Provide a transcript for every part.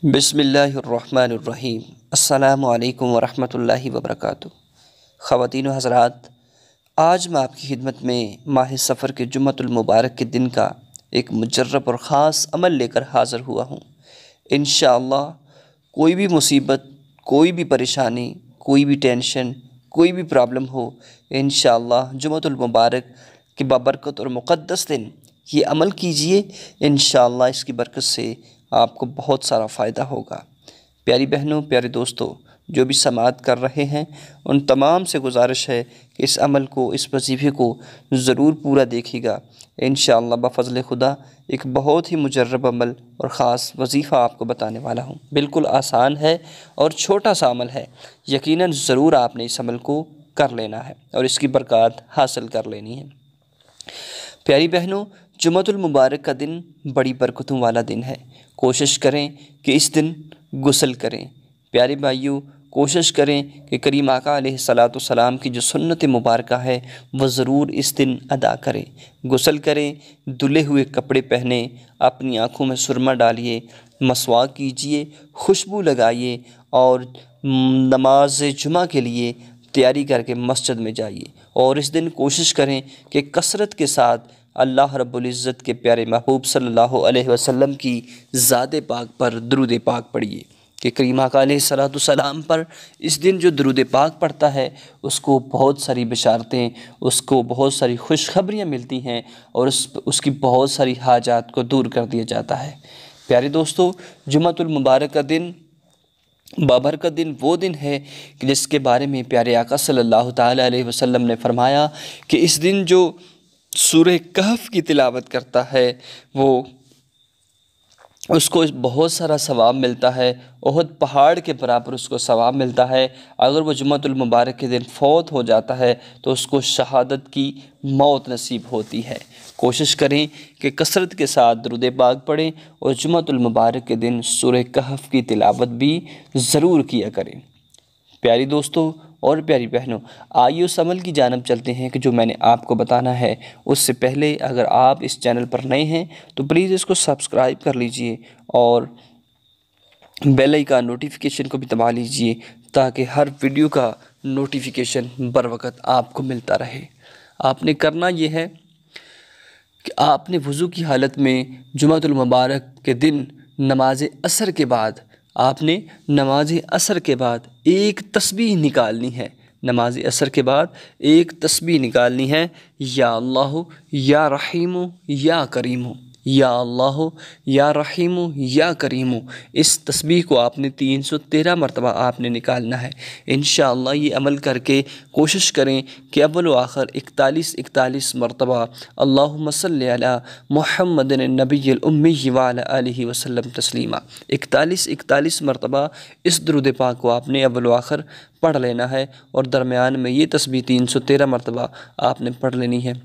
बिस्मिल्लाहिर्रहमानिर्रहीम। अस्सलामु अलैकुम वरहमतुल्लाहि वबरकातुहू। ख़वातीन व हज़रात, आज मैं आपकी खिदमत में माह सफ़र के जुम्मतुल मुबारक के दिन का एक मुजर्रब और ख़ास अमल लेकर हाज़िर हुआ हूँ। इंशाअल्लाह कोई भी मुसीबत, कोई भी परेशानी, कोई भी टेंशन, कोई भी प्रॉब्लम हो, इंशाअल्लाह जुम्मतुल मुबारक के बाबरकत और मुक़द्दस दिन ये अमल कीजिए। इंशाअल्लाह इसकी बरकत से आपको बहुत सारा फ़ायदा होगा। प्यारी बहनों, प्यारे दोस्तों, जो भी समाअत कर रहे हैं उन तमाम से गुजारिश है कि इस अमल को, इस वजीफ़े को ज़रूर पूरा देखिएगा। इंशाअल्लाह बफ़ज़ल खुदा एक बहुत ही मुजर्रब अमल और ख़ास वजीफ़ा आपको बताने वाला हूँ। बिल्कुल आसान है और छोटा सा अमल है। यकीनन ज़रूर आपने इस अमल को कर लेना है और इसकी बरकत हासिल कर लेनी है। प्यारी बहनों, जुम्मतुल मुबारक का दिन बड़ी बरकतों वाला दिन है। कोशिश करें कि इस दिन गुस्ल करें। प्यारे भाइयों, कोशिश करें कि करीम आका अलैहिस्सलातु सलाम की जो सुन्नत मुबारक है वह ज़रूर इस दिन अदा करें। गुस्ल करें, धुले हुए कपड़े पहने, अपनी आँखों में सुरमा डालिए, मसवाक कीजिए, खुशबू लगाइए और नमाज जुमा के लिए तैयारी करके मस्जिद में जाइए। और इस दिन कोशिश करें कि कसरत के साथ अल्लाह रब्बुल इज़्ज़त के प्यारे महबूब सल्लल्लाहु अलैहि वसल्लम की ज़ात पाक पर दुरूद पाक पढ़िए कि करीम आका अलैहिस्सलातु सलाम पर इस दिन जो दुरूद पाक पढ़ता है उसको बहुत सारी बशारतें, उसको बहुत सारी खुशखबरियाँ मिलती हैं और उसकी बहुत सारी हाजात को दूर कर दिया जाता है। प्यारे दोस्तों, जुम्मतुल मुबारक का दिन, बाबरकत दिन वो दिन है कि जिसके बारे में प्यारे आका सल्लल्लाहु ताला अलैहि वसल्लम ने फरमाया कि इस दिन जो सूरह कहफ की तिलावत करता है उसको बहुत सारा सवाब मिलता है। ओहद पहाड़ के बराबर उसको सवाब मिलता है। अगर वो जुम्मतुल मुबारक के दिन फौत हो जाता है तो उसको शहादत की मौत नसीब होती है। कोशिश करें कि कसरत के साथ दुरूद पाक पढ़ें और जुम्मतुल मुबारक के दिन सूरह कहफ की तिलावत भी ज़रूर किया करें। प्यारी दोस्तों और प्यारी बहनों, आइए उस अमल की जानब चलते हैं कि जो मैंने आपको बताना है। उससे पहले अगर आप इस चैनल पर नए हैं तो प्लीज़ इसको सब्सक्राइब कर लीजिए और बेल आइकन नोटिफिकेशन को भी दबा लीजिए ताकि हर वीडियो का नोटिफिकेशन बर वक़्त आपको मिलता रहे। आपने करना ये है कि आपने वज़ू की हालत में जुम्मतुल मुबारक के दिन नमाज असर के बाद आपने नमाज असर के बाद एक तस्बीह निकालनी है। नमाज असर के बाद एक तस्बीह निकालनी है, या अल्लाह या रहीम या करीम, या अल्लाह या रहीम या करीम। इस तस्बीह को आपने 313 मरतबा आपने निकालना है। इंशाअल्लाह ये अमल करके कोशिश करें कि अव्वल व आखिर 41 मरतबा अल्लाहुम्मा सल्ली अला मुहम्मदिन नबिय्यिल उम्मी व अला आलिहि वसल्लम तस्लीमा 41 मरतबा इस दुरूद पाक को आपने अव्वल व आखिर पढ़ लेना है और दरमियान में ये तस्बीह 313 मरतबा आपने पढ़ लेनी है।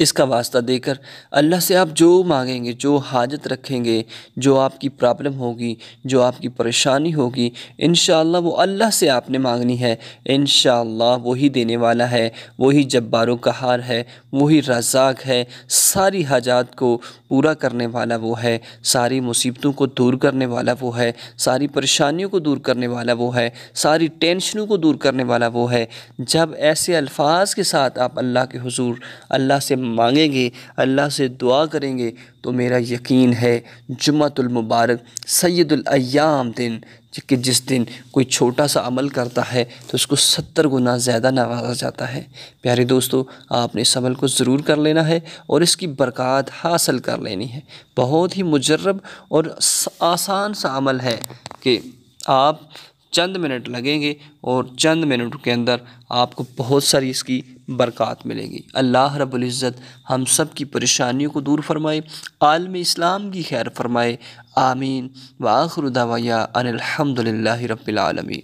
इसका वास्ता देकर अल्लाह से आप जो मांगेंगे, जो हाजत रखेंगे, जो आपकी प्रॉब्लम होगी, जो आपकी परेशानी होगी, इंशाअल्लाह वो अल्लाह से आपने मांगनी है। इंशाअल्लाह वही देने वाला है, वही जब्बारो कहार है, वही रज़ाक है। सारी हाजात को पूरा करने वाला वो है, सारी मुसीबतों को दूर करने वाला वो है, सारी परेशानियों को दूर करने वाला वो है, सारी टेंशनों को दूर करने वाला वो है। जब ऐसे अल्फाज के साथ आप अल्लाह के हुजूर अल्लाह से मांगेंगे, अल्लाह से दुआ करेंगे तो मेरा यकीन है जुम्मतुल मुबारक सैयदुल अय्याम दिन कि जिस दिन कोई छोटा सा अमल करता है तो उसको 70 गुना ज़्यादा नवाजा जाता है। प्यारे दोस्तों, आपने इस अमल को ज़रूर कर लेना है और इसकी बरकत हासिल कर लेनी है। बहुत ही मुजर्रब और आसान सा अमल है कि आप चंद मिनट लगेंगे और चंद मिनट के अंदर आपको बहुत सारी इसकी बरकत मिलेगी। अल्लाह रब्बुल इज़्ज़त हम सब की परेशानियों को दूर फरमाए, आलम इस्लाम की खैर फरमाए। आमीन व आखिरु दावाया अनिल हम्दुलिल्लाहि रब्बिल आलमीन।